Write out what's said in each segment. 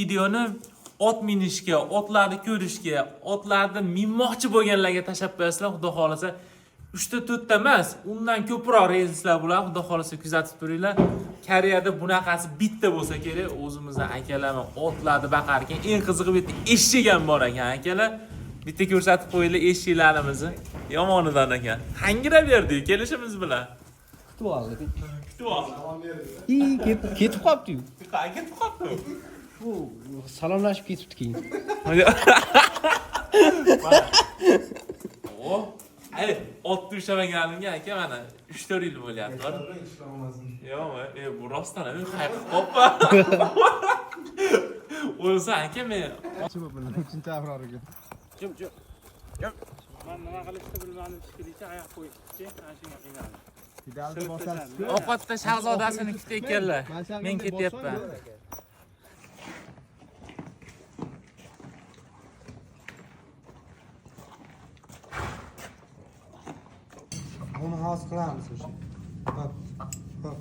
videoni ot minishga, otlarni ko'rishga, otlarni minmoqchi bo'lganlarga tashlab qo'yasizlar, xudo xolasa 3 ta emas, undan ko'proq reyslar bo'ladi, xudo xolasa kuzatib turinglar. Koreyada bunaqasi bitta bo'lsa kerak, o'zimizning akalarimiz otlarni baqar ekan, eng qizig'i bitta eshik ham bor ekan, akalar. Bitta ko'rsatib qo'yinglar eshiklarimizni. Yomonidan ekan. Hangirab berdik kelishimiz bilan. Kutib oldik. Kutib oldik. Ketib qolibdi-yu. Ketib qolibdi. Bu salomlashib ketibdi keyin. O, ay, otni ushlamaganimga aka mana 3-4 yil bo'lyapti. Yo'q, bu rostdan ham qayqib qoppa. O'lsa aka men. Uchinchi avroriga. Jim. Men nima qilishni bilmadim, shekillicha oyoq qo'yibdi, ana shunga qiynaldim. Pedalni bosasiz. Ovqatda shahzodasini kutayotganlar. Men ketyapman. Buni hozir qilamiz o'sha. Hop.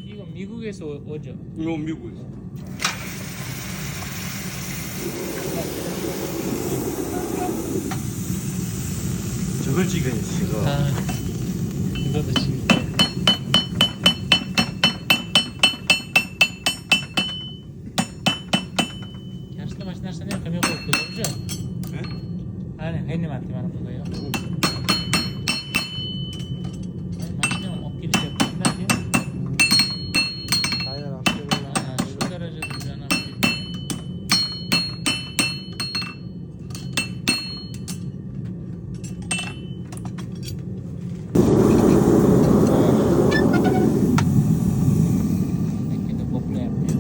이거 미국에서 오죠? 이거 미국에서. 저걸 찍어야지 지금. 아, 이것도 지금. Yaşlı başına sen ne kamyon koyuyorsun hocam? Aynen, aynı madde var burada ya. Makine o giriş yaptığında ki, Hayır aferin. şu derecede canım. Belki de popüler yapıyor.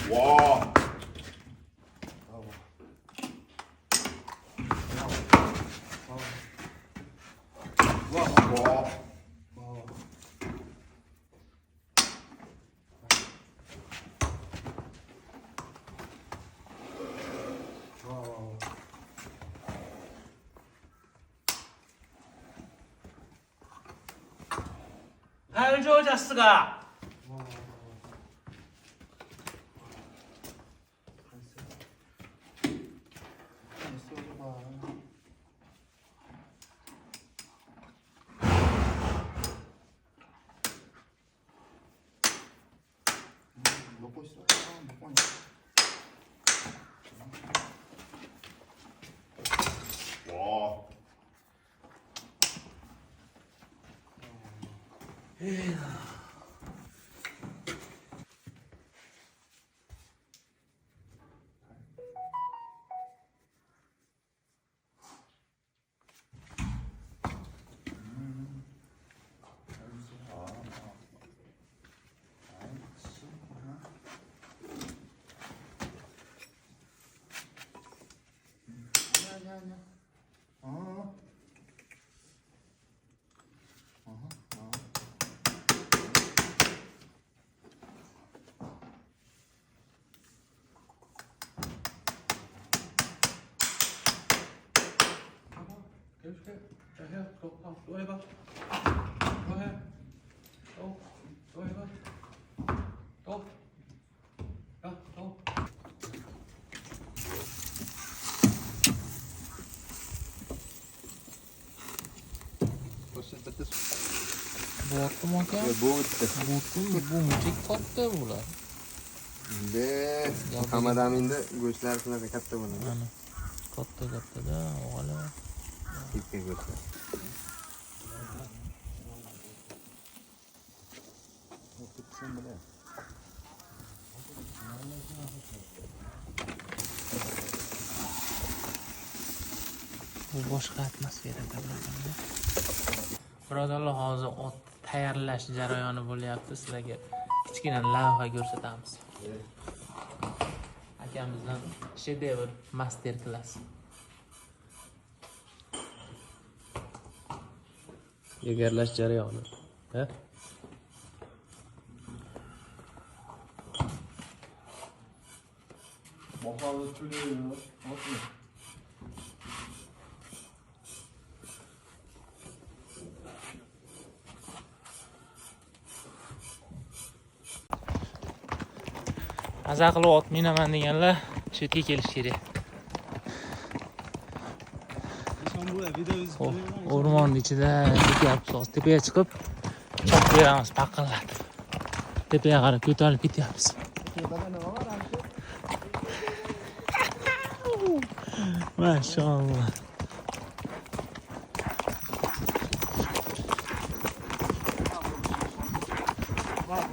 와. 와. 알죠, 자스가. 먹고 있어. 먹고 있어. 와. 자, 해. 또 해봐. 또 해. 또 해봐. 또. 야, 또. Bo'tdim aka. Bu bitta. Bu muchik katta bular. Muhammad Aminda go'shtlar shunaqa katta bo'ladi. Mana katta-da, o'g'lim. Katta go'shtlar. Bu boshqa atmosferada bo'ladi. Birodarlar, hozir ot tayyorlash jarayoni bo'lyapti. Sizlarga kichkina lavha ko'rsatamiz. Akamizdan shedevr master klass. Egarlash jarayoni. Ha? Maza qilib ot minaman deganlar shu yerga kelish kerak. O'rmon ichida ketyapmiz. Tepaga chiqib chop beramiz paqillatib. Tepaga qarab ko'tarilib ketyapmiz. Mashallah. Tak.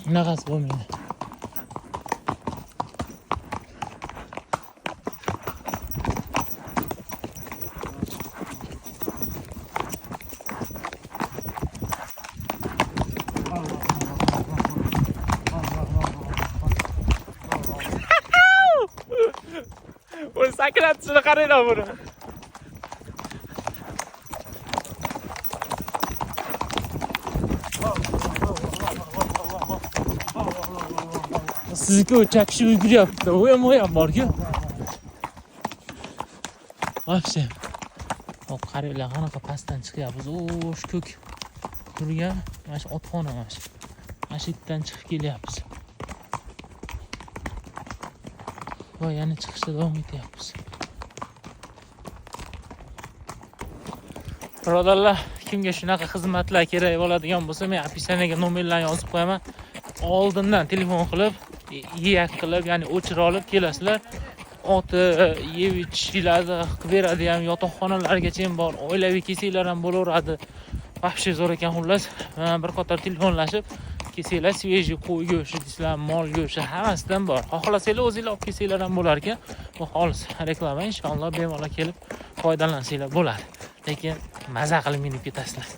Bunaqasi bo'lmaydi. O'zi sakratisini qaranglar buni. Sizniki o'chakshi yugurayapti. U ham bor-ku. Вообще. Hop, qaranglar, qanaqa pastdan chiqyapmiz. O'sh ko'k turgan, mana shu otxona mana shu. Mana shu yerdan chiqib kelyapmiz. Va yana chiqishda davom etyapmiz. Birodarlar, kimga shunaqa xizmatlar kerak bo'ladigan bo'lsa, men opisiyaga nomerlarni yozib qo'yaman. Oldindan telefon qilib, yeyak qilib, ya'ni o'chira olib kelasizlar. Oti yeb ichishlarni qilib beradi ham, yotoqxonalargacha ham bor, oilaviy kesaklar ham bo'laveradi. Вообще zo'r ekan xullas. Bir qator telefonlashib, kesaklar svejiy qo'y go'shti deysizlar, mol go'shti hammasidan bor. Xohlasanglar o'zingizlar olib kelsanglar ham bo'lar ekan. Bu xolis reklama, inshaalloh bemalol kelib foydalansanglar bo'ladi. Lekin maza qilib minib ketasizlar.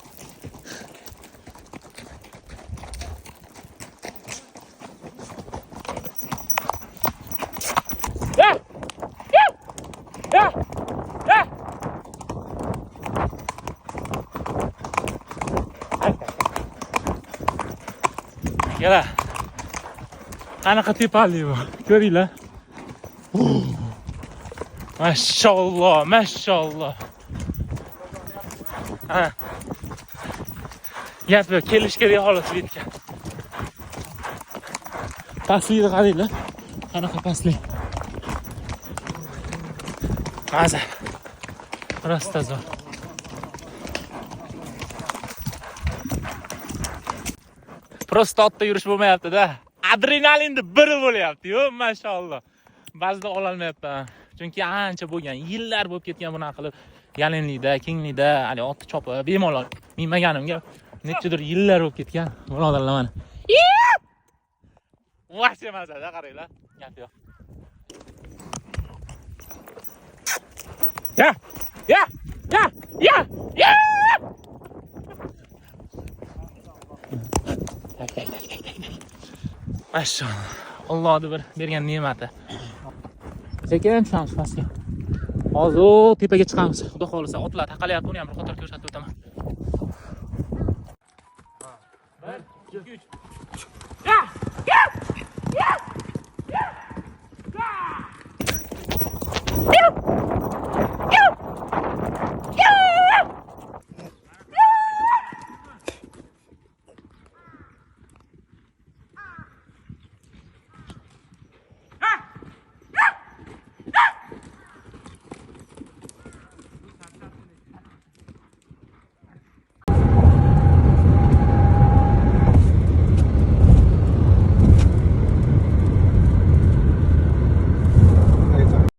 Yana qanaqa tepali bu, ko'ringlar. Mashalloh, mashalloh. Ha. Gap yo'q, kelish kerak xolos yetgan. Pastlikni qaranglar. Qanaqa pastlik. Maza. Rosta zo'r. Prosta otda yurish bo'lmayapti-da. Adrenalinni biri bo'lyapti-yu, mashalloh. Ba'zida ololmayapman. Chunki ancha bo'lgan, yillar bo'lib ketgan buni qilib. Yalinlikda, kenglikda, hali otni chopib bemalol minmaganimga nechadir yillar bo'lib ketgan. Birodarlar mana. Vo'sh mazada qaranglar. Gap yo'q. Ya! Mashalloh. Allohning bir bergan ne'mati. Sekin tushamiz pastga. Hozir u tepaga chiqamiz. Xudo xolisa otlar taqalyapti, uni ham bir qator ko'rsatib o'taman. 1 2 3